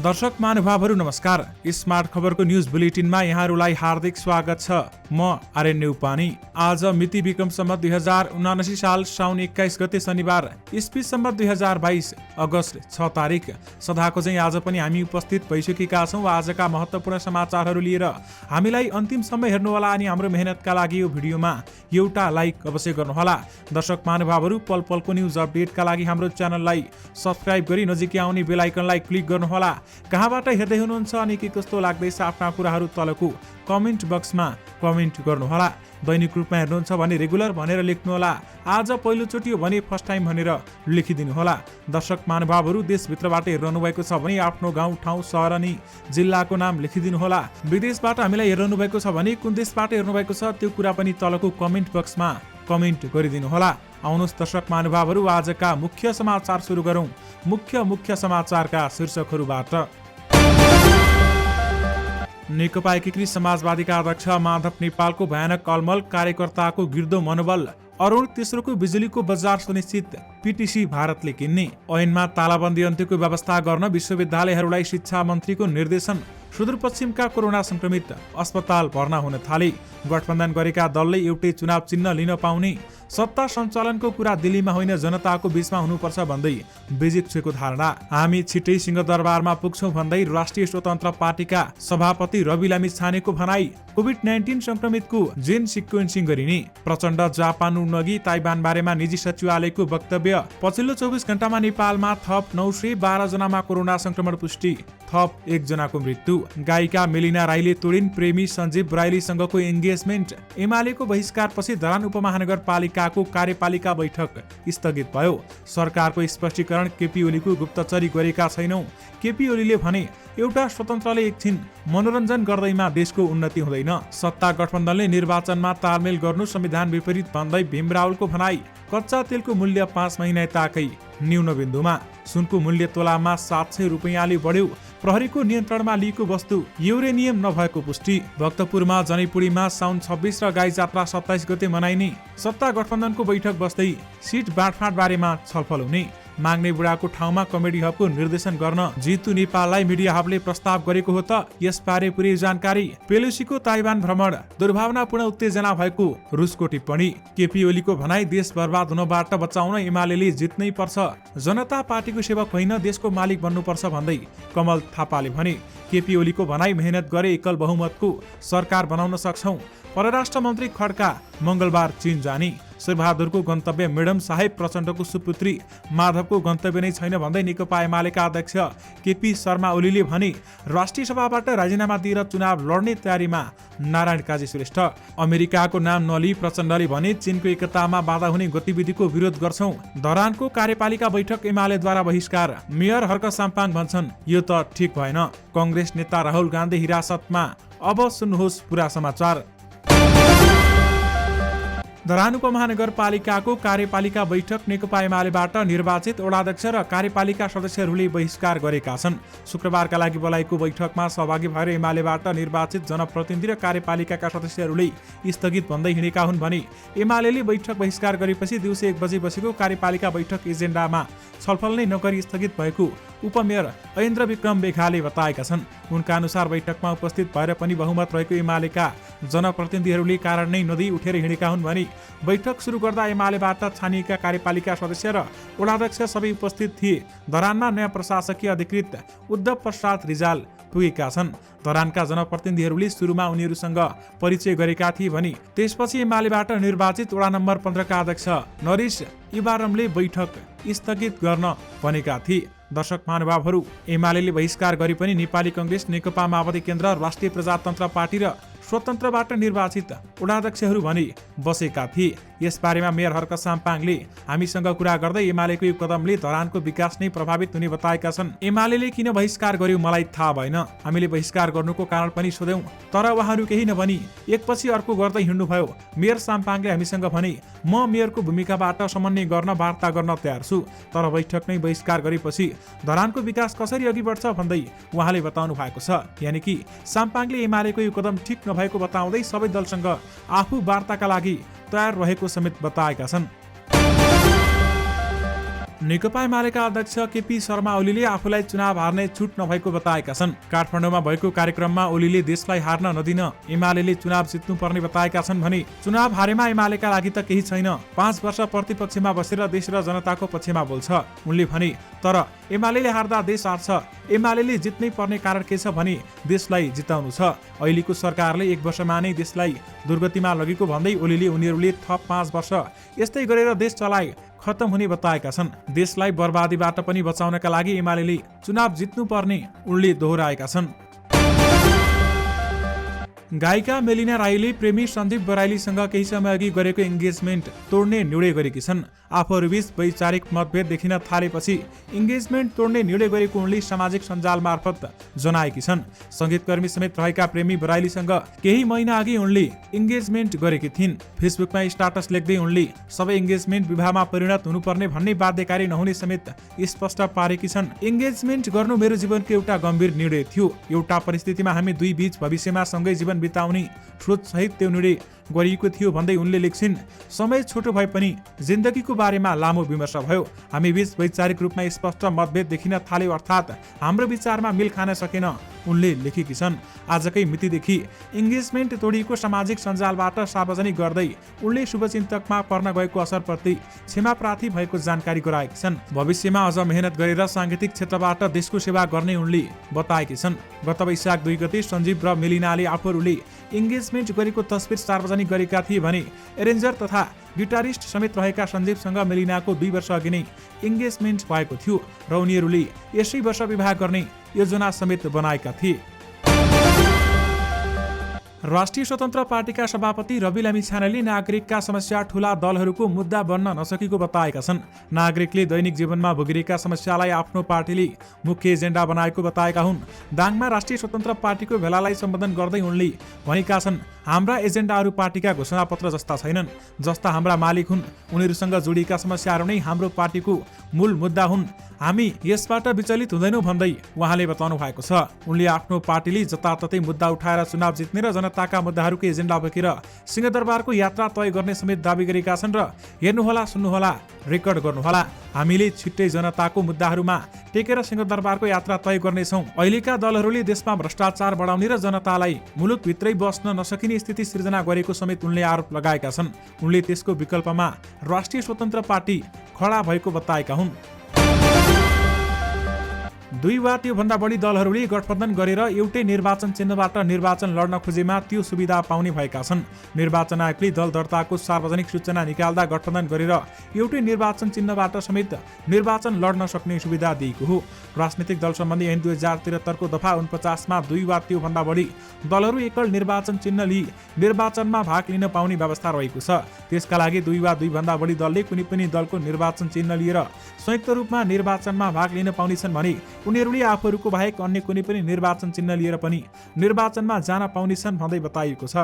दर्शक महानुभावहरू नमस्कार। स्मार्ट खबरको न्युज बुलेटिनमा यहाँहरूलाई हार्दिक स्वागत छ। म आर्यन नेउपानी। आज मिति विक्रम सम्वत 2079 साल साउन 21 गते शनिबार, इस्वी सम्वत 2022 अगस्त 6 तारिक। सदाको चाहिँ आज पनि हामी उपस्थित भइसकेका छौँ आजका महत्त्वपूर्ण समाचारहरू लिएर। हामीलाई अन्तिमसम्म हेर्नुहोला अनि हाम्रो मेहनतका लागि यो भिडियोमा एउटा लाइक अवश्य गर्नुहोला। दर्शक महानुभावहरू, पल पलको न्युज अपडेटका लागि हाम्रो च्यानललाई सब्स्क्राइब गरी नजिकै आउने बेल आइकनलाई क्लिक गर्नुहोला। कहाँबाट हेर्दै हुनुहुन्छ अनि के कस्तो लाग्दैछ आफ्ना कुराहरू तलको कमेन्ट बक्समा कमेन्ट गर्नुहोला। दैनिक रूपमा हेर्नुहुन्छ भने रेगुलर भनेर लेख्नुहोला। आज पहिलोचोटि हो भने फर्स्ट टाइम भनेर लेखिदिनुहोला। दर्शक महानुभावहरू, देशभित्रबाट हेरिरहनु भएको छ भने आफ्नो गाउँ ठाउँ सहर अनि जिल्लाको नाम लेखिदिनुहोला। विदेशबाट हामीलाई हेरिरहनु भएको छ भने कुन देशबाट हेर्नु भएको छ त्यो कुरा पनि तलको कमेन्ट बक्समा कमेन्ट गरिदिनुहोला। आउनुहोस् दर्शक महानुभावहरू, आजका मुख्य समाचार सुरु गरौँ। मुख्य समाचारका शीर्षकहरूबाट। नेकपा एकीकृत समाजवादीका अध्यक्ष माधव नेपालको भयानक अलमल, कार्यकर्ताको गिर्दो मनोबल। अरुण तेस्रोको बिजुलीको बजार सुनिश्चित, पीटीसी भारतले किन्ने। ऐनमा तालाबन्दी अन्त्यको व्यवस्था गर्न विश्वविद्यालयहरूलाई शिक्षा मन्त्रीको निर्देशन। सुदूरपश्चिमका कोरोना संक्रमित अस्पताल भर्ना हुन थाले। गठबन्धन गरेका दलले एउटै चुनाव चिन्ह लिन पाउने। सत्ता सञ्चालनको कुरा दिल्लीमा होइन जनताको बीचमा हुनुपर्छ भन्दै विजिक्सेको धारणा। हामी छिट्टै सिंहदरबारमा पुग्छौं भन्दै राष्ट्रिय स्वतन्त्र पार्टीका सभापति रवि लामिछानेको भनाई। कोभिड-19 संक्रमितको जेन सिक्वेन्सिङ गरिने। प्रचण्ड जापान उड्नअघि ताइवान बारेमा निजी सचिवालयको वक्तव्य। पछिल्लो 24 घण्टामा नेपालमा थप 912 जनामा कोरोना संक्रमण पुष्टि, थप 1 जनाको मृत्यु। गायिका मेलिना राईले तोडिन् प्रेमी सञ्जीव ब्राइलीसँगको एंगेजमेन्ट। एमालेको बहिष्कारपछि धरान उपमहानगरपालिकाको कार्यपालिका बैठक स्थगित भयो। सरकारको स्पष्टीकरण, केपी ओलीको गुप्तचरी गरेका छैनौं। केपी ओलीले भने एउटा स्वतन्त्रले एकछिन मनोरञ्जन गर्दैमा देशको उन्नति हुँदैन। सत्ता गठबन्धनले निर्वाचनमा तालमेल गर्नु संविधान विपरीत भन्दै भीम रावलको भनाई। कच्चा तेलको मूल्य 5 महिना यताकै न्यून बिन्दुमा। सुनको मूल्य तोलामा 700 रुपैयाँले बढ्यो। प्रहरीको नियन्त्रणमा लिएको वस्तु युरेनियम नभएको पुष्टि। भक्तपुरमा जनीपुरीमा साउन 26 र गाई जात्रा 27 गते मनाइने। सत्ता गठबन्धनको बैठक बस्दै सिट बाँडफाँड बारेमा छलफल हुने। माग्ने बुढाको ठाउँमा कमेडी हबको निर्देशन गर्न जितु नेपाललाई मिडिया हबले प्रस्ताव गरेको हो त यसबारे पुरै जानकारी। पेलोसीको ताइवान भ्रमण, दुर्भावनापूर्ण उत्तेजना भएको रुसको टिप्पणी। केपी ओलीको भनाई, देश बर्बाद हुनबाट बचाउन एमालेले जित्नै पर्छ। जनता पार्टीको सेवक होइन देशको मालिक बन्नुपर्छ भन्दै कमल थापाले भने। केपी ओलीको भनाई, मेहनत गरे एकल बहुमतको सरकार बनाउन सक्छौं। परराष्ट्र मन्त्री खड्का मंगलबार चीन जाने। शेरबहादुरको गन्तव्य मेडम साहेब, प्रचण्डको सुपुत्री माधवको गन्तव्य नै छैन भन्दै नेकपा एमालेका अध्यक्ष केपी शर्मा ओलीले भने। राष्ट्रिय सभाबाट राजीनामा दिएर चुनाव लड्ने तयारीमा नारायण काजी श्रेष्ठ। अमेरिकाको नाम नलिई प्रचण्डले भने चीनको एकतामा बाधा हुने गतिविधिको विरोध गर्छौं। धरानको कार्यपालिका बैठक एमालेद्वारा बहिष्कार। मेयर हर्क साम्पाङ भन्छन् यो त ठिक भएन। कांग्रेस नेता राहुल गान्धी हिरासतमा। अब सुन्नुहोस् पुरा समाचार। धरान उपमहानगरपालिकाको कार्यपालिका बैठक नेकपा एमालेबाट निर्वाचित वडाध्यक्ष र कार्यपालिका सदस्यहरूले बहिष्कार गरेका छन्। शुक्रबारका लागि बोलाएको बैठकमा सहभागी भएर एमालेबाट निर्वाचित जनप्रतिनिधि र कार्यपालिकाका सदस्यहरूले स्थगित भन्दै हिँडेका हुन् भने एमालेले बैठक बहिष्कार गरेपछि दिउँसो 1 बजे बसेको कार्यपालिका बैठक एजेन्डामा छलफल नै नगरी स्थगित भएको उपमेयर ऐन्द्र विक्रम बेखाले बताएका छन्। उनका अनुसार बैठकमा उपस्थित भएर पनि बहुमत रहेको एमालेका जनप्रतिनिधिहरूले कारण नै नदिई उठेर हिँडेका हुन् भने बैठक सुरु गर्दा एमालेबाट छानिएका कार्यपालिका सदस्य र वडाध्यक्ष सबै उपस्थित थिए। धरानमा नयाँ प्रशासकीय अधिकृत उद्धव प्रसाद रिजाल पुगेका छन्। धरानका जनप्रतिनिधिहरूले सुरुमा उनीहरूसँग परिचय गरेका थिए भने त्यसपछि एमालेबाट निर्वाचित वडा नम्बर 15 का अध्यक्ष नरेश इबारमले बैठक स्थगित गर्न भनेका थिए। दर्शक महानुभावहरू, एमालेले बहिष्कार गरे पनि नेपाली कांग्रेस, नेकपा माओवादी केन्द्र, राष्ट्रिय प्रजातन्त्र पार्टी र स्वतन्त्रबाट निर्वाचित वडाध्यक्षहरू भने बसेका थिए। यसबारेमा मेयर हर्क साम्पाङले हामीसँग कुरा गर्दै एमालेको यो कदमले धरानको विकास नै प्रभावित हुने बताएका छन्। एमालेले किन बहिष्कार गर्यो मलाई थाहा भएन। हामीले बहिष्कार गर्नुको कारण पनि सोध्यौं तर उहाँहरू केही नभनी एकपछि अर्को गर्दै हिँड्नुभयो। मेयर साम्पाङले हामीसँग भने म मेयरको भूमिकाबाट समन्वय गर्न वार्ता गर्न तयार छु तर बैठक नै बहिष्कार गरेपछि धरानको विकास कसरी अघि बढ्छ भन्दै उहाँले बताउनु भएको छ। यानि कि साम्पाङले एमालेको यो कदम ठिक नभएको बताउँदै सबै दलसँग आफू वार्ताका लागि तयार रहेको समेत बताएका छन्। नेकपा एमालेका अध्यक्ष केपी शर्मा ओलीले आफूलाई चुनाव हार्ने छुट नभएको बताएका छन्। काठमाडौँमा भएको कार्यक्रममा ओलीले देशलाई हार्न नदिन एमालेले चुनाव जित्नुपर्ने बताएका छन् भने चुनाव हारेमा एमालेका लागि त केही छैन, 5 वर्ष प्रतिपक्षमा बसेर देश र जनताको पक्षमा बोल्छ उनले भने। तर एमालेले हार्दा देश हार्छ, एमालेले जित्नै पर्ने कारण के छ भने देशलाई जिताउनु छ। अहिलेको सरकारले 1 वर्षमा नै देशलाई दुर्गतिमा लगेको भन्दै ओलीले उनीहरूले थप 5 वर्ष यस्तै गरेर देश चलाए खत्म हुने बताएका छन्। देशलाई बर्बादीबाट पनि बचाउनका लागि एमालेले चुनाव जित्नुपर्ने उनले दोहोऱ्याएका छन्। गायिका मेलिना राईले प्रेमी सन्दीप बराइलीसँग केही समय अघि गरेको एङ्गेजमेन्ट तोड्ने निर्णय गरेकी छन्। आफूहरूबीच वैचारिक मतभेद देखिन थालेपछि एङ्गेजमेन्ट तोड्ने निर्णय गरेको उनले सामाजिक सञ्जाल मार्फत जनाएकी छन्। सङ्गीतकर्मी समेत रहेका प्रेमी बराइलीसँग केही महिना अघि उनले एङ्गेजमेन्ट गरेकी थिइन्। फेसबुकमा स्टाटस लेख्दै उनले सबै एङ्गेजमेन्ट विवाहमा परिणत हुनुपर्ने भन्ने बाध्यकारी नहुने समेत स्पष्ट पारेकी छन्। एङ्गेजमेन्ट गर्नु मेरो जीवनको एउटा गम्भीर निर्णय थियो। एउटा परिस्थितिमा हामी दुई बीच भविष्यमा सँगै जीवन बिताउने सोच सहित त्यो निर्णय गरिएको थियो भन्दै उनले लेख्छिन्। समय छोटो भए पनि जिन्दगीको बारेमा लामो विमर्श भयो। हामी बीच वैचारिक रूपमा स्पष्ट मतभेद देखिन थाल्यो, अर्थात् हाम्रो विचारमा मिल खान सकेन उनले लेखेकी छन्। आजकै मितिदेखि एङ्गेजमेन्ट तोडिएको सामाजिक सञ्जालबाट सार्वजनिक गर्दै उनले शुभचिन्तकमा पर्न गएको असरप्रति क्षमा प्रार्थी भएको जानकारी गराएकी छन्। भविष्यमा अझ मेहनत गरेर साङ्गीतिक क्षेत्रबाट देशको सेवा गर्ने उनले बताएकी छन्। गत वैशाख 2 गते सञ्जीव र मेलिनाले आफूहरूले एङ्गेजमेन्ट गरेको तस्बिर सार्वजनिक गरेका थिए भने एरेन्जर तथा गिटारिस्ट समेत रहेका सञ्जीवसँग मेलिनाको 2 वर्ष अघि नै एङ्गेजमेन्ट भएको थियो र उनीहरूले यसै वर्ष विवाह गर्ने योजना समेत बनाएका थिए। राष्ट्रिय स्वतन्त्र पार्टीका सभापति रवि लामिछानेले नागरिकका समस्या ठूला दलहरूको मुद्दा बन्न नसकेको बताएका छन्। नागरिकले दैनिक जीवनमा भोगिरहेका समस्यालाई आफ्नो पार्टीले मुख्य एजेन्डा बनाएको बताएका हुन्। दाङमा राष्ट्रिय स्वतन्त्र पार्टीको भेलालाई सम्बोधन गर्दै उनले भनेका छन्, हाम्रा एजेन्डाहरू पार्टीका घोषणापत्र जस्ता छैनन्, जस्ता हाम्रा मालिक हुन्। उनीहरूसँग जोडिएका समस्याहरू नै हाम्रो पार्टीको मूल मुद्दा हुन्। हामी यसबाट विचलित हुँदैनौँ भन्दै उहाँले बताउनु भएको छ। उनले आफ्नो पार्टीले जताततै मुद्दा उठाएर चुनाव जित्ने र जनताका मुद्दाहरूको एजेन्डा बोकेर सिंहदरबारको यात्रा तय गर्ने समेत दावी गरेका छन् र हेर्नुहोला, सुन्नुहोला, रेकर्ड गर्नुहोला, हामीले छिट्टै जनताको मुद्दाहरूमा टेकेर सिंहदरबारको यात्रा तय गर्नेछौँ। अहिलेका दलहरूले देशमा भ्रष्टाचार बढाउने र जनतालाई मुलुकभित्रै बस्न नसकिने स्थिति सिर्जना गरेको समेत उनले आरोप लगाएका छन्। उनले त्यसको विकल्पमा राष्ट्रिय स्वतन्त्र पार्टी खडा भएको बताएका हुन्। 2 वा त्योभन्दा बढी दलहरूले गठबन्धन गरेर एउटै निर्वाचन चिन्हबाट निर्वाचन लड्न खोजेमा त्यो सुविधा पाउने भएका छन्। निर्वाचन आयोगले दल दर्ताको सार्वजनिक सूचना निकाल्दा गठबन्धन गरेर एउटै निर्वाचन चिन्हबाट समेत निर्वाचन लड्न सक्ने सुविधा दिएको हो। राजनीतिक दल सम्बन्धी ऐन 2073 को दफा 49 मा 2 वा त्योभन्दा बढी दलहरू एकल निर्वाचन चिन्ह लिई निर्वाचनमा भाग लिन पाउने व्यवस्था रहेको छ। त्यसका लागि 2 वा 2 भन्दा बढी दलले कुनै पनि दलको निर्वाचन चिन्ह लिएर संयुक्त रूपमा निर्वाचनमा भाग लिन पाउनेछन् भने उनीहरूले आफूहरूको बाहेक अन्य कुनै पनि निर्वाचन चिन्ह लिएर पनि निर्वाचनमा जान पाउनेछन् भन्दै बताइएको छ।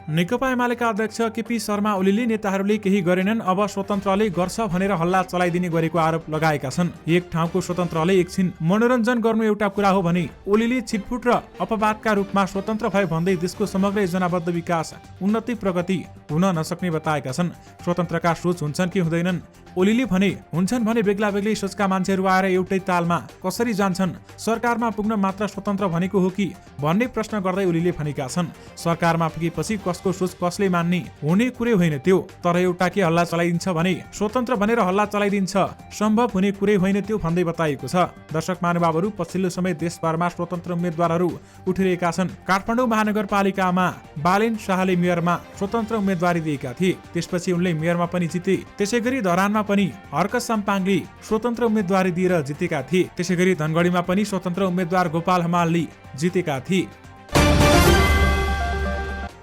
नेकपा एमालेका अध्यक्ष केपी शर्मा ओलीले नेताहरूले केही गरेनन्, अब स्वतन्त्रले गर्छ भनेर हल्ला चलाइदिने गरेको आरोप लगाएका छन्। एक ठाउँको स्वतन्त्रले एकछिन मनोरञ्जन गर्नु एउटा कुरा हो भने ओलीले छिटफुट र अपवादका रूपमा स्वतन्त्र भए भन्दै देशको समग्र योजनाबद्ध विकास, उन्नति, प्रगति हुन नसक्ने बताएका छन्। स्वतन्त्रका सोच हुन्छन् कि हुँदैनन्? ओलीले भने हुन्छन् भने बेग्ला बेग्लै सोचका मान्छेहरू आएर एउटै तालमा कसरी जान्छन्? सरकारमा पुग्न मात्र स्वतन्त्र भनेको हो कि भन्ने प्रश्न गर्दै ओलीले भनेका छन्। सरकारमा पुगेपछि कसको सोच कसले मान्ने हुने कुरै होइन त्यो, तर एउटा के हल्ला चलाइदिन्छ भने स्वतन्त्र भनेर हल्ला चलाइदिन्छ, सम्भव हुने कुरै होइन त्यो भन्दै बताइएको छ। दर्शक महानुभावहरू, पछिल्लो समय देशभरमा स्वतन्त्र उम्मेद्वारहरू उठिरहेका छन्। काठमाडौँ महानगरपालिकामा बालेन शाहले मेयरमा स्वतन्त्र उम्मेदवारी दिएका थिए, त्यसपछि उनले मेयरमा पनि जिते। त्यसैगरी धरानमा पनि हर्क साम्पाङले स्वतन्त्र उम्मेदवारी दिएर जितेका थिए। त्यसैगरी धनगढीमा पनि स्वतन्त्र उम्मेदवार गोपाल हमालले जितेका थिए।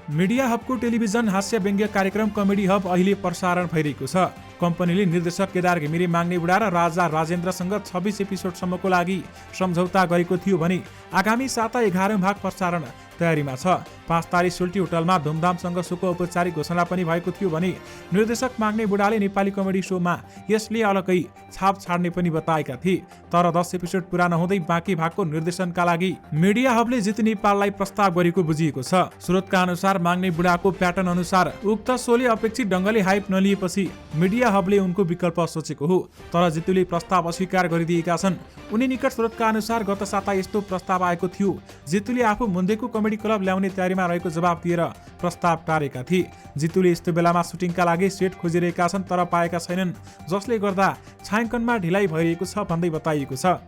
मिडिया हबको टेलिभिजन हास्य व्यङ्ग्य कार्यक्रम कमेडी हब अहिले प्रसारण भइरहेको छ। कम्पनीले निर्देशक केदार घिमिरे माग्नेबुढा र राजा राजेन्द्रसँग 26 एपिसोडसम्मको लागि सम्झौता गरेको थियो भने आगामी साता 11औं भाग प्रसारण तयारीमा छ। 5 तारिक सुल्टी होटलमा धुमधामसँग सोको औपचारिक घोषणा पनि भएको थियो भने निर्देशक माग्ने बुढाले नेपाली कमेडी सोमा यसले अलग्गै छाप छाड्ने पनि बताएका थिए। तर 10 एपिसोड पुरा नहुँदै बाँकी भागको निर्देशनका लागि मिडिया हबले जित नेपाललाई प्रस्ताव गरेको बुझिएको छ। स्रोतका अनुसार माग्ने बुढाको प्याटर्न अनुसार उक्त सोले अपेक्षित ढङ्गले हाइप नलिएपछि मिडिया हबले उनको विकल्प सोचेको हो। तर जितुले प्रस्ताव अस्वीकार गरिदिएका छन्। उनी निकट स्रोतका अनुसार गत साता यस्तो प्रस्ताव आएको थियो। जितुले आफू मुन्देको कमेडी क्लब ल्याउने तयारीमा रहेको जवाब दिएर प्रस्ताव टारेका थिए। जितुले यस्तो बेलामा सुटिङका लागि सेट खोजिरहेका छन् तर पाएका छैनन्, जसले गर्दा छायाङ्कनमा ढिलाइ भइरहेको छ भन्दै बताइएको छ।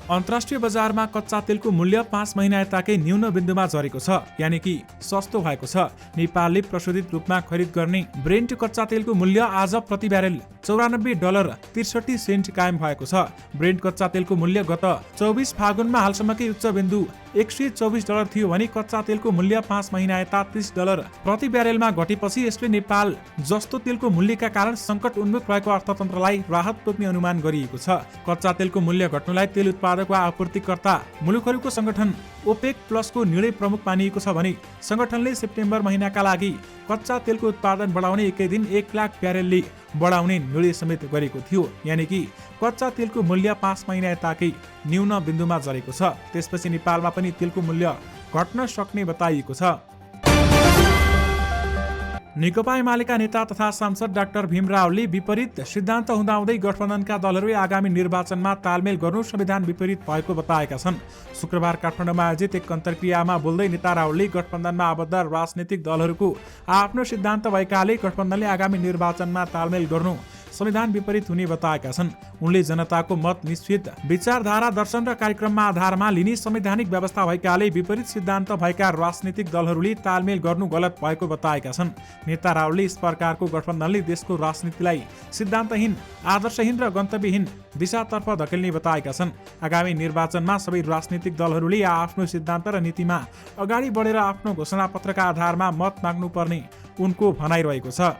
अन्तर्राष्ट्रिय बजारमा कच्चा तेलको मूल्य 5 महिना यताकै न्यून बिन्दुमा झरेको छ, यानि कि सस्तो भएको छ। नेपालले प्रशोधित रूपमा खरिद गर्ने ब्रेन्ट कच्चा तेलको मूल्य आज प्रति ब्यारेल $94.63 कायम भएको छ। ब्रेन्ट कच्चा तेलको मूल्य गत 24 फागुनमा हालसम्मकै उच्च बिन्दु $124 थियो भने कच्चा तेलको मूल्य 5 महिना यता $30 प्रति ब्यारेलमा घटेपछि यसले नेपाल जस्तो तेलको मूल्यका कारण सङ्कट उन्मुख रहेको अर्थतन्त्रलाई राहत पुग्ने अनुमान गरिएको छ। कच्चा तेलको मूल्य घट्नुलाई तेल उत्पादक वा आपूर्तिकर्ता मुलुकहरूको संगठन ओपेक प्लसको निर्णय प्रमुख मानिएको छ भने संगठनले सेप्टेम्बर महिनाका लागि कच्चा तेलको उत्पादन बढाउने एकै दिन 1 लाख ब्यारेलले बढाउने निर्णय समेत गरेको थियो। यानि कि कच्चा तेलको मूल्य 5 महिना यताकै न्यून बिन्दुमा झरेको छ। त्यसपछि नेपालमा पनि तेलको मूल्य घट्न सक्ने बताइएको छ। नेकपा एमालेका नेता तथा सांसद डाक्टर भीम रावलले विपरीत सिद्धान्त हुँदाहुँदै गठबन्धनका दलहरूले आगामी निर्वाचनमा तालमेल गर्नु संविधान विपरीत भएको बताएका छन्। शुक्रबार काठमाडौँमा आयोजित एक अन्तर्क्रियामा बोल्दै नेता रावलले गठबन्धनमा आबद्ध राजनीतिक दलहरूको आफ्नो सिद्धान्त भएकाले गठबन्धनले आगामी निर्वाचनमा तालमेल गर्नु संविधान विपरीत हुने बताएका छन्। उनले जनताको मत निश्चित विचारधारा दर्शन र कार्यक्रममा आधारमा लिने संवैधानिक व्यवस्था भएकाले विपरीत सिद्धान्त भएका राजनीतिक दलहरूले तालमेल गर्नु गलत भएको बताएका छन्। नेता रावलले यस प्रकारको गठबन्धनले देशको राजनीतिलाई सिद्धान्तहीन, आदर्शहीन र गन्तव्यहीन दिशातर्फ धकेल्ने बताएका छन्। आगामी निर्वाचनमा सबै राजनीतिक दलहरूले आफ्नो सिद्धान्त र नीतिमा अगाडि बढेर आफ्नो घोषणापत्रका आधारमा मत माग्नुपर्ने उनको भनाइरहेको छ।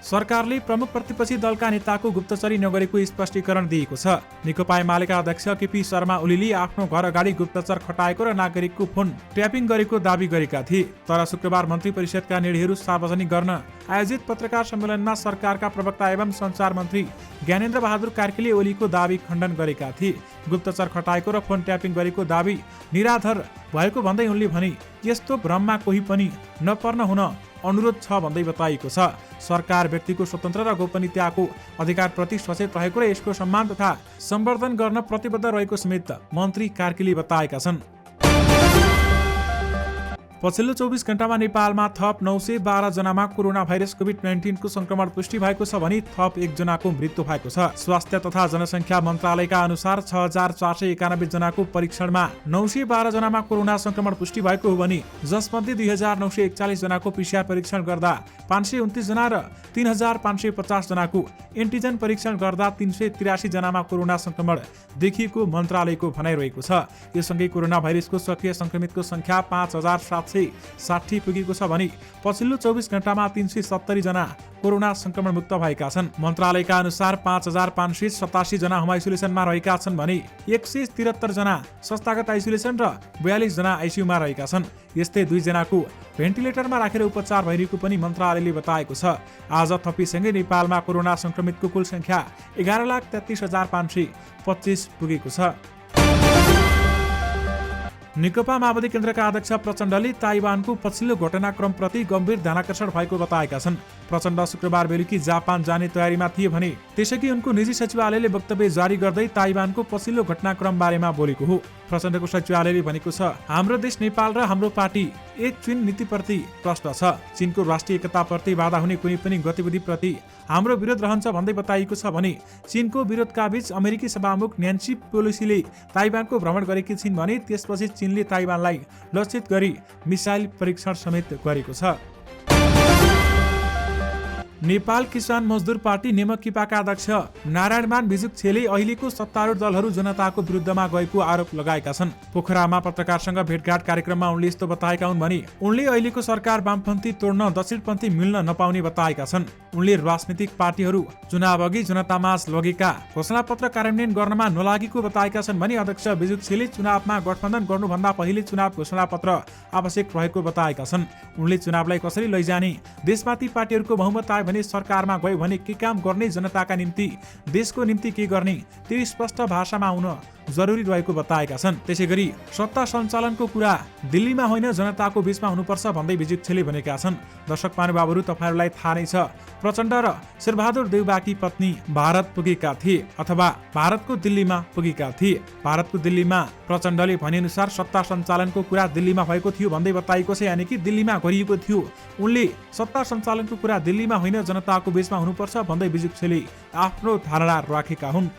सरकारले प्रमुख प्रतिपक्षी दलका नेताको गुप्तचरी नगरेको स्पष्टीकरण दिएको छ। नेकपा एमालेका अध्यक्ष केपी शर्मा ओलीले आफ्नो घर अगाडि गुप्तचर खटाएको र नागरिकको फोन ट्यापिङ गरेको दावी गरेका थिए। तर शुक्रबार मन्त्री परिषदका निर्णयहरू सार्वजनिक गर्न आयोजित पत्रकार सम्मेलनमा सरकारका प्रवक्ता एवं सञ्चार मन्त्री ज्ञानेन्द्र बहादुर कार्कीले ओलीको दावी खण्डन गरेका थिए। गुप्तचर खटाएको र फोन ट्यापिङ गरेको दावी निराधार भएको भन्दै उनले भने यस्तो भ्रममा कोही पनि नपर्न हुन अनुरोध छ भन्दै बताइएको छ। सरकार व्यक्तिको स्वतन्त्र र गोपनीयताको अधिकारप्रति सचेत रहेको र यसको सम्मान तथा सम्वर्धन गर्न प्रतिबद्ध रहेको समेत मन्त्री कार्कीले बताएका छन्। पछिल्लो 24 घण्टामा नेपालमा थप 912 जनामा कोरोना भाइरस कोभिड-19 को संक्रमण पुष्टि भएको छ भने थप 1 जनाको मृत्यु भएको छ। स्वास्थ्य तथा जनसङ्ख्या मन्त्रालयका अनुसार 6491 जनाको परीक्षणमा 912 जनामा कोरोना संक्रमण पुष्टि भएको हो भने जसमध्ये 2941 जनाको पीसीआर परीक्षण गर्दा 529 जना र 3550 जनाको एन्टिजन परीक्षण गर्दा 383 जनामा कोरोना संक्रमण देखिएको मन्त्रालयको भनाइरहेको छ। यससँगै कोरोना भाइरसको सक्रिय संक्रमितको संख्या 5760 पुगेको छ भने पछिल्लो 24 घण्टामा 370 जना कोरोना संक्रमण मुक्त भएका छन्। मन्त्रालयका अनुसार 5587 जना होम आइसोलेसनमा रहेका छन् भने 173 जना संस्थागत आइसोलेसन र 42 जना आइसियुमा रहेका छन्। यस्तै 2 जनाको भेन्टिलेटरमा राखेर उपचार भइरहेको पनि मन्त्रालयले बताएको छ। आज थपिसँगै नेपालमा कोरोना संक्रमितको कुल संख्या 11,33,525 पुगेको छ। नेकपा माओवादी केन्द्रका अध्यक्ष प्रचण्डले ताइवानको पछिल्लो घटनाक्रमप्रति गम्भीर ध्यानाकर्षण भएको बताएका छन्। प्रचण्ड शुक्रबार बेलुकी जापान जाने तयारीमा थिए भने त्यसैगरी उनको निजी सचिवालयले वक्तव्य जारी गर्दै ताइवानको पछिल्लो घटनाक्रम बारेमा बोलेको हो। प्रचण्डको सचिवालयले भनेको छ, हाम्रो देश नेपाल र हाम्रो पार्टी एक चीन नीतिप्रति प्रश्न छ। चीनको राष्ट्रिय एकताप्रति बाधा हुने कुनै पनि गतिविधिप्रति हाम्रो विरोध रहन्छ भन्दै बताइएको छ भने चीनको विरोधका बीच अमेरिकी सभामुख न्यान्सी पेलोसीले ताइवानको भ्रमण गरेकी छिन् भने त्यसपछि चीनले ताइवानलाई लक्षित गरी मिसाइल परीक्षण समेत गरेको छ। नेपाल किसान मजदुर पार्टी नेमकिपाका अध्यक्ष नारायणमान बिजुक्छेले अहिलेको सत्तारूढ दलहरू जनताको विरुद्धमा गएको आरोप लगाएका छन्। पोखरामा पत्रकारसँग भेटघाट कार्यक्रममा उनले यस्तो बताएका हुन् भने उनले अहिलेको सरकार वामपन्थी तोड्न दक्षिणपन्थी मिल्न नपाउने बताएका छन्। उनले राजनीतिक पार्टीहरू चुनाव अघि जनतामाझ लगेका घोषणापत्र कार्यान्वयन गर्नमा नलागेको बताएका छन् भने अध्यक्ष बिजुक छेले चुनावमा गठबन्धन गर्नुभन्दा पहिले चुनाव घोषणापत्र आवश्यक रहेको बताएका छन्। उनले चुनावलाई कसरी लैजाने, देशमाथि पार्टीहरूको बहुमत आयो भने सरकारमा गयो भने के काम गर्ने, जनताका निम्ति देशको निम्ति के गर्ने, त्यो स्पष्ट भाषामा आउन जरुरी रहेको बताएका छन्। त्यसैगरी सत्ता सञ्चालनको कुरा दिल्लीमा होइन जनताको बीचमा हुनुपर्छ भन्दै बिजुक छेले भनेका छन्। दर्शक महानुभावहरू, तपाईहरूलाई थाहा नै छ प्रचण्ड र शेरबहादुर देउवाकी पत्नी भारत पुगेका थिए अथवा भारतको दिल्लीमा पुगेका थिए। भारतको दिल्लीमा प्रचण्डले भनेअनुसार सत्ता सञ्चालनको कुरा दिल्लीमा भएको थियो भन्दै बताइएको छ, यानि कि दिल्लीमा गरिएको थियो। उनले सत्ता सञ्चालनको कुरा दिल्लीमा होइन जनताको बीचमा हुनुपर्छ भन्दै बिजुक छेले आफ्नो धारणा राखेका हुन्।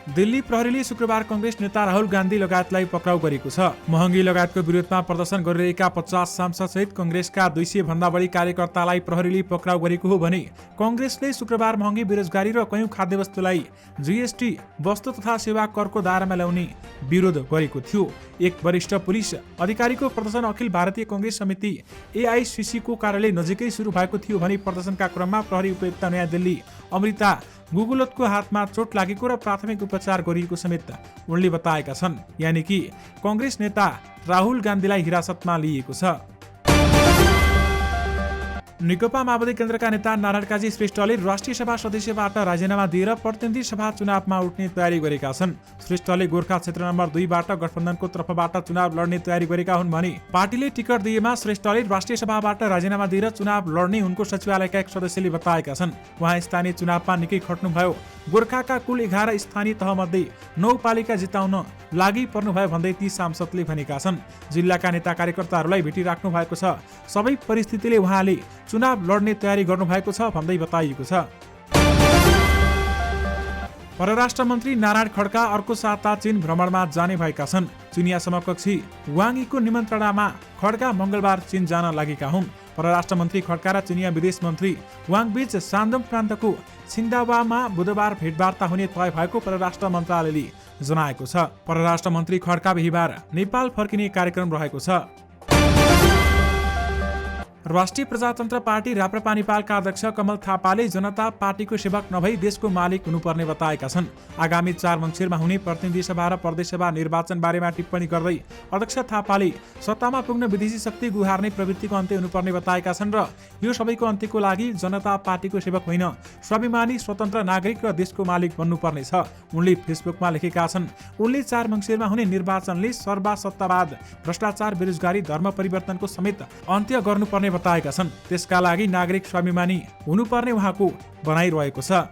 दिल्ली प्रहरीले शुक्रबार कांग्रेस नेता राहुल गान्धी लगायतलाई पक्राउ गरेको छ। महँगी लगायतको विरोधमा प्रदर्शन गरिरहेका 50 सांसद सहित कांग्रेसका 200 भन्दा बढी कार्यकर्तालाई प्रहरीले पक्राउ गरेको हो भने कांग्रेसले शुक्रबार महँगी बेरोजगारी र कयौं खाद्यवस्तुलाई जीएसटी वस्तु तथा सेवा करको दायरामा ल्याउने विरोध गरेको थियो। एक वरिष्ठ पुलिस अधिकारीको प्रदर्शन अखिल भारतीय कांग्रेस समिति एआईसीसी को कार्यालय नजिकै सुरु भएको थियो भने प्रदर्शनका क्रममा प्रहरी उपायुक्त नयाँ दिल्ली अमृता गुगुलतको हातमा चोट लागेको र प्राथमिक उपचार गरिएको समेत उनले बताएका छन्। यानि कि कांग्रेस नेता राहुल गान्धीलाई हिरासतमा लिएको छ। नेकपा माओवादी केन्द्रका नेता नारायण काजी श्रेष्ठले राष्ट्रिय सभा सदस्यबाट राजीनामा दिएर प्रतिनिधि सभा चुनावमा उठ्ने तयारी गरेका छन्। श्रेष्ठले गोर्खा क्षेत्र नम्बर 2 बाट गठबन्धनको तर्फबाट चुनाव लड्ने तयारी गरेका हुन् भने पार्टीले टिकट दिएमा श्रेष्ठले राष्ट्रिय सभाबाट राजीनामा दिएर चुनाव लड्ने उनको सचिवालयका एक सदस्यले बताएका छन्। उहाँ स्थानीय चुनावमा निकै खट्नुभयो। गोर्खाका कुल 11 स्थानीय तहमध्ये 9 पालिका जिताउन लागि पर्नुभयो भन्दै ती सांसदले भनेका छन्। जिल्लाका नेता कार्यकर्ताहरूलाई भेटिराख्नु भएको छ। सबै परिस्थितिले उहाँले चुनाव लड्ने तयारी गर्नुभएको छ भन्दै बताइएको छ। परराष्ट्र मन्त्री नारायण खड्का अर्को साता चीन भ्रमणमा जाने भएका छन्। चीनिया समकक्षी वाङ यीको निमन्त्रणामा खड्का मंगलबार चीन जान लागेका हुन्। परराष्ट्र मन्त्री खड्का र चीनिया विदेश मन्त्री वाङ बीच सान्दोङ प्रान्तको छिन्दावामा बुधबार भेटवार्ता हुने तय भएको परराष्ट्र मन्त्रालयले जनाएको छ। परराष्ट्र मन्त्री खड्का बिहीबार नेपाल फर्किने कार्यक्रम रहेको छ। राष्ट्रिय प्रजातन्त्र पार्टी राप्रपा नेपालका अध्यक्ष कमल थापाले जनता पार्टीको सेवक नभई देशको मालिक हुनुपर्ने बताएका छन्। आगामी 4 मङ्सिरमा हुने प्रतिनिधि सभा र प्रदेश सभा निर्वाचन बारेमा टिप्पणी गर्दै अध्यक्ष थापाले सत्तामा पुग्न विदेशी शक्ति गुहार्ने प्रवृत्तिको अन्त्य हुनुपर्ने बताएका छन् र यो सबैको अन्त्यको लागि जनता पार्टीको सेवक होइन, स्वाभिमानी स्वतन्त्र नागरिक र देशको मालिक बन्नुपर्ने छ उनले फेसबुकमा लेखेका छन्। उनले 4 मङ्सिरमा हुने निर्वाचनले सर्वसत्तावाद, भ्रष्टाचार, बेरोजगारी, धर्म परिवर्तनको समेत अन्त्य गर्नुपर्ने बताएका छन्। त्यसका लागि नागरिक स्वाभिमानी हुनुपर्ने उहाँको भनाइरहेको छ।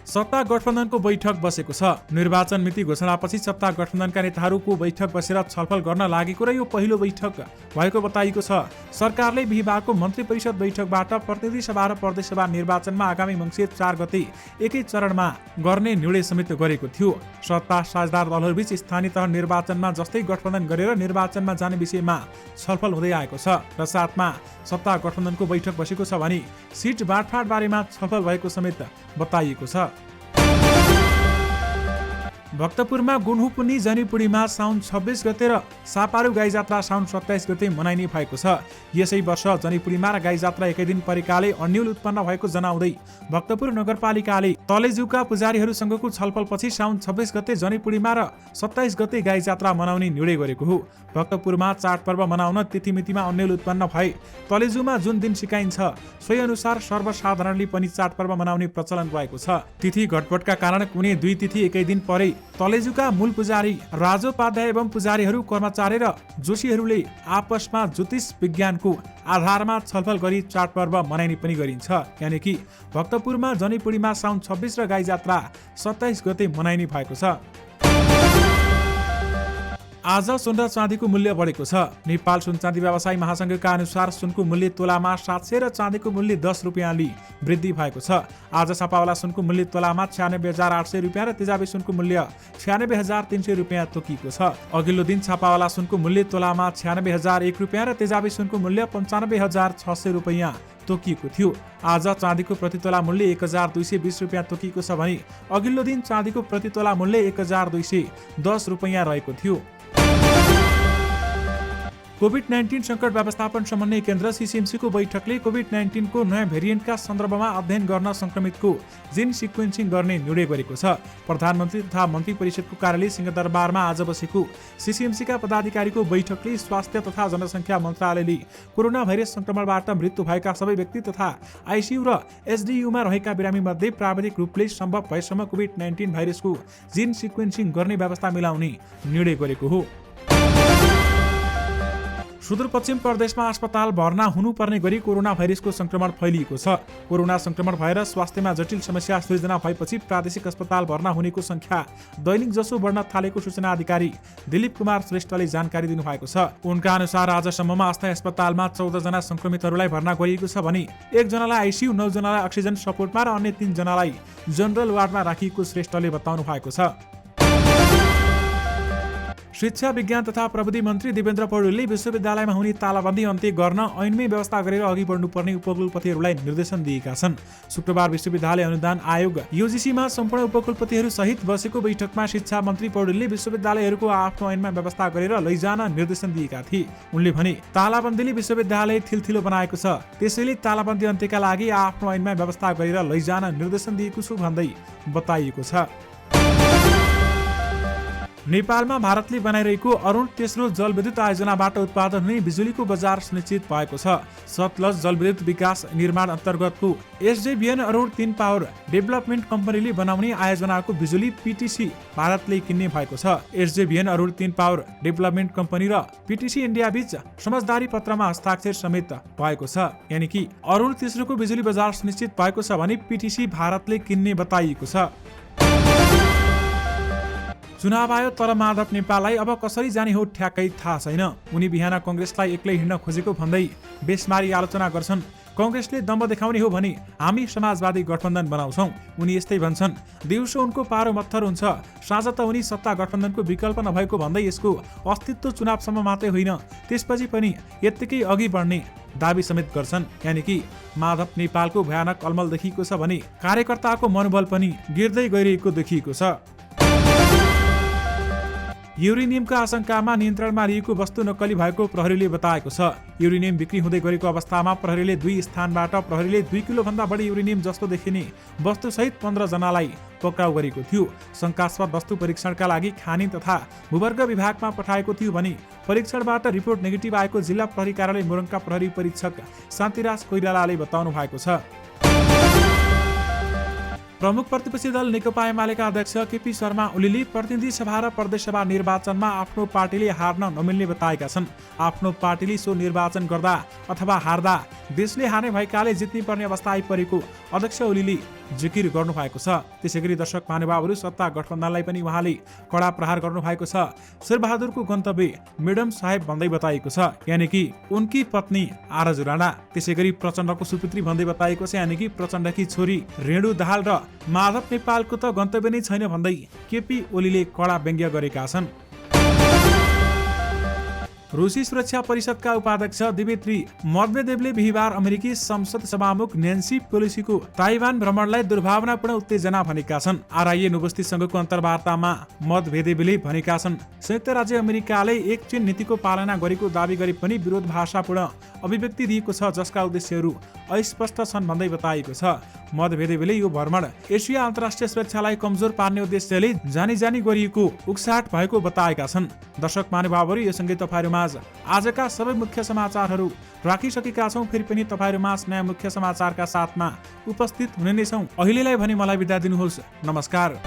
सत्ता गठबन्धनको बैठक बसेको छ। निर्वाचन मिति घोषणापछि सत्ता गठबन्धनका नेताहरूको बैठक बसेर छलफल गर्न लागेको र यो पहिलो बैठक भएको बताइएको छ। सरकारले बिहीबारको मन्त्री परिषद बैठकबाट प्रतिनिधि सभा र प्रदेश सभा निर्वाचनमा आगामी मङ्सिर 4 गते एकै चरणमा गर्ने निर्णय समेत गरेको थियो। सत्ता साझेदार दलहरूबीच स्थानीय तह निर्वाचनमा जस्तै गठबन्धन गरेर निर्वाचनमा जाने विषयमा छलफल हुँदै आएको छ र साथमा सत्ता गठबन्धनको बैठक बसेको छ भने सिट बाँडफाँड बारेमा छलफल भएको समेत बताइएको छ। भक्तपुरमा गुन्हुपुनी जनीपुडीमा साउन 26 गते र सापारू गाई जात्रा साउन 27 गते मनाइने भएको छ। यसै वर्ष जनीपुडीमा र गाई जात्रा एकै दिन परेकाले अन्यल उत्पन्न भएको जनाउँदै भक्तपुर नगरपालिकाले तलेजुका पुजारीहरूसँगको छलफलपछि साउन 26 गते जनीपुडीमा र 27 गते गाई जात्रा मनाउने निर्णय गरेको हो। भक्तपुरमा चाडपर्व मनाउन तिथिमितिमा अन्यल उत्पन्न भए तलेजुमा जुन दिन सिकाइन्छ सोही अनुसार सर्वसाधारणले पनि चाडपर्व मनाउने प्रचलन रहेको छ। तिथि घटबडका कारण कुनै 2 तिथि एकै दिन परे तलेजुका मूल पुजारी राजोपाध्याय एवं पुजारीहरू, कर्मचारी र जोशीहरूले आपसमा ज्योतिष विज्ञानको आधारमा छलफल गरी चाडपर्व मनाइने पनि गरिन्छ। यानि कि भक्तपुरमा जनीपुडीमा साउन 26 र गाई जात्रा 27 गते मनाइने भएको छ। आज सुन र चाँदीको मूल्य बढेको छ। नेपाल सुन चाँदी व्यवसायी महासंघका अनुसार सुनको मूल्य तोलामा 700 र चाँदीको मूल्य 10 रुपियाँले वृद्धि भएको छ। आज छापावाला सुनको मूल्य तोलामा 96,800 रुपियाँ र तेजाबी सुनको मूल्य 96,300 रुपियाँ तोकिएको छ। अघिल्लो दिन छापावाला सुनको मूल्य तोलामा 96,001 रुपियाँ र तेजाबी सुनको मूल्य 95,600 रुपियाँ तोकिएको थियो। आज चाँदीको प्रतितोला मूल्य 1,220 रुपियाँ तोकिएको छ भने अघिल्लो दिन चाँदीको प्रतितोला मूल्य 1,210 रुपियाँ रहेको थियो। कोभिड-19 सङ्कट व्यवस्थापन समन्वय केन्द्र सीसीएमसीको बैठकले कोभिड-19 को नयाँ भेरिएन्टका सन्दर्भमा अध्ययन गर्न संक्रमितको जिन सिक्वेन्सिङ गर्ने निर्णय गरेको छ। प्रधानमन्त्री तथा मन्त्री परिषदको कार्यालय सिंहदरबारमा आज बसेको सीसीएमसीका पदाधिकारीको बैठकले स्वास्थ्य तथा जनसङ्ख्या मन्त्रालयले कोरोना भाइरस संक्रमणबाट मृत्यु भएका सबै व्यक्ति तथा आइसियु र एसडियुमा रहेका बिरामीमध्ये प्राविधिक रूपले सम्भव भएसम्म कोभिड-19 भाइरसको जिन सिक्वेन्सिङ गर्ने व्यवस्था मिलाउने निर्णय गरेको हो। सुदूरपश्चिम प्रदेशमा अस्पताल भर्ना हुनुपर्ने गरी कोरोना भाइरसको संक्रमण फैलिएको छ। कोरोना संक्रमण भएर स्वास्थ्यमा जटिल समस्या सृजना भएपछि प्रादेशिक अस्पताल भर्ना हुनेको संख्या दैनिक जसो बढ्न थालेको सूचना अधिकारी दिलीप कुमार श्रेष्ठले जानकारी दिनुभएको छ। उनका अनुसार आजसम्ममा अस्थायी अस्पतालमा 14 जना संक्रमितहरूलाई भर्ना गरिएको छ भने 1 जनालाई आइसियु, 9 जनालाई अक्सिजन सपोर्टमा र अन्य 3 जनालाई जनरल वार्डमा राखिएको श्रेष्ठले बताउनु भएको छ। शिक्षा विज्ञान तथा प्रविधि मन्त्री देवेन्द्र पौडेलले विश्वविद्यालयमा हुने तालाबन्दी अन्त्य गर्न ऐनमै व्यवस्था गरेर अघि बढ्नुपर्ने उपकुलपतिहरूलाई निर्देशन दिएका छन्। शुक्रबार विश्वविद्यालय अनुदान आयोग युजिसीमा सम्पूर्ण उपकुलपतिहरू सहित बसेको बैठकमा शिक्षा मन्त्री पौडेलले विश्वविद्यालयहरूको आफ्नो ऐनमा व्यवस्था गरेर लैजान निर्देशन दिएका थिए। उनले भने तालाबन्दीले विश्वविद्यालय थिलथिलो बनाएको छ, त्यसैले तालाबन्दी अन्त्यका लागि आफ्नो ऐनमा व्यवस्था गरेर लैजान निर्देशन दिएको छु भन्दै बताइएको छ। नेपालमा भारतले बनाइरहेको अरुण तेस्रो जलविद्युत आयोजनाबाट उत्पादन हुने बिजुलीको बजार सुनिश्चित भएको छ। सतलज जलविद्युत विकास निर्माण अन्तर्गतको एसजेभिएन अरुण 3 पावर डेभलपमेन्ट कम्पनीले बनाउने आयोजनाको बिजुली पिटिसी भारतले किन्ने भएको छ। SJVN Arun 3 power development company र पिटिसी इन्डिया बीच समझदारी पत्रमा हस्ताक्षर समेत भएको छ। यानि कि अरुण तेस्रोको बिजुली बजार सुनिश्चित भएको छ भने पिटिसी भारतले किन्ने बताइएको छ। चुनाव आयो तर माधव नेपाललाई अब कसरी जाने हो ठ्याक्कै थाहा छैन। उनी बिहान कङ्ग्रेसलाई एक्लै हिँड्न खोजेको भन्दै बेसमारी आलोचना गर्छन्। कङ्ग्रेसले दम्ब देखाउने हो भने हामी समाजवादी गठबन्धन बनाउँछौँ, उनी यस्तै भन्छन्। दिउँसो उनको पारो मत्थर हुन्छ, साँझ त उनी सत्ता गठबन्धनको विकल्प नभएको भन्दै यसको अस्तित्व चुनावसम्म मात्रै होइन, त्यसपछि पनि यत्तिकै अघि बढ्ने दाबी समेत गर्छन्। यानि कि माधव नेपालको भयानक अलमल देखिएको छ भने कार्यकर्ताको मनोबल पनि गिर्दै गइरहेको देखिएको छ। युरेनियमका आशंकामा नियन्त्रणमा लिएको वस्तु नक्कली भएको प्रहरीले बताएको छ। युरेनियम बिक्री हुँदै गरेको अवस्थामा प्रहरीले 2 स्थानबाट प्रहरीले 2 किलोभन्दा बढी युरेनियम जस्तो देखिने वस्तुसहित 15 जनालाई पक्राउ गरेको थियो। शङ्कास्पद वस्तु परीक्षणका लागि खानी तथा भूवर्ग विभागमा पठाएको थियो भने परीक्षणबाट रिपोर्ट नेगेटिभ आएको जिल्ला प्रहरी कार्यालय मोरङका प्रहरी परीक्षक शान्तिराज कोइरालाले बताउनु भएको छ। प्रमुख प्रतिपक्षी दल नेकपा एमालेका अध्यक्ष केपी शर्मा ओलीले प्रतिनिधि सभा र प्रदेश सभा निर्वाचनमा आफ्नो पार्टीले हार्न नमिल्ने बताएका छन्। आफ्नो पार्टीले सो निर्वाचन गर्दा अथवा हार्दा देशले हार्ने भएकाले जित्नै पर्ने अवस्था आइपरेको अध्यक्ष ओलीले जिकिर गर्नु भएको छ। त्यसैगरी दर्शक महानुभावहरू सत्ता गठबन्धनलाई पनि उहाँले कडा प्रहार गर्नु भएको छ। शेरबहादुरको गन्तव्य मेडम साहेब भन्दै बताइएको छ, यानि कि उनकी पत्नी आरजु राणा। त्यसैगरी प्रचण्डको सुपुत्री भन्दै बताइएको छ, यानि कि प्रचण्डकी छोरी रेणु दाहाल र माधव नेपालको त गन्तव्य नै छैन भन्दै केपी ओलीले कडा व्यङ्ग्य गरेका छन्। रुसी सुरक्षा परिषदका उपाध्यक्ष दिमित्री मेदवेदेवले बिहिबार अमेरिकी संसद सभामुख नेन्सी पेलोसीको ताइवान भ्रमणलाई दुर्भावनापूर्ण उत्तेजना भनेका छन्। आरआईए उपस्थित संघको अन्तर्वार्तामा मेदवेदेवले भनेका छन्, संयुक्त राज्य अमेरिकाले एक चीन नीतिको पालना गरेको दावी गरे पनि विरोधाभासपूर्ण अभिव्यक्ति दिएको छ, जसका उद्देश्यहरू अस्पष्ट छन् भन्दै बताइएको छ। मेदवेदेवले यो भ्रमण एसिया अन्तर्राष्ट्रिय सुरक्षालाई कमजोर पार्ने उद्देश्यले जानी गरिएको उक्साहट भएको बताएका छन्। दर्शक महानुभावहरू, यो सँगै तपाईहरुमा आजका सबै मुख्य समाचारहरू राखिसकेका छौं। फेरि पनि तपाईहरुमा नयाँ मुख्य समाचारका साथमा उपस्थित हुने नै छौं। अहिलेलाई भने मलाई बिदा दिनुहोस्। नमस्कार।